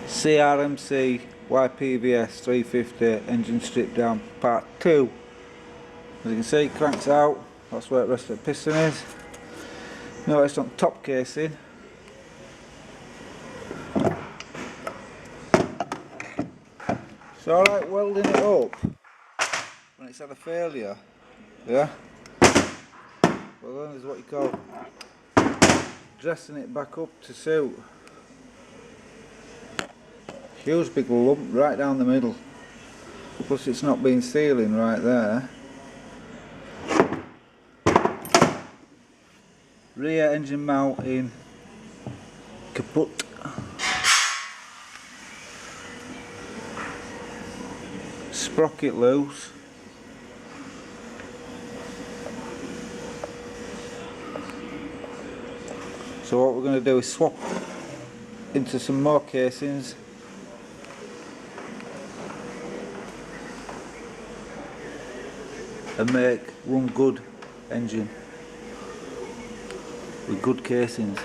Crmc Ypvs 350 engine strip down part 2. As you can see, it cranks out, that's where the rest of the piston is. Notice on top casing it's alright welding it up when it's had a failure, yeah? Well then there's what you call dressing it back up to suit. Huge big lump right down the middle, plus it's not been sealing right there. Rear engine mounting kaput. Sprocket loose. So what we're going to do is swap into some more casings and make one good engine with good casings.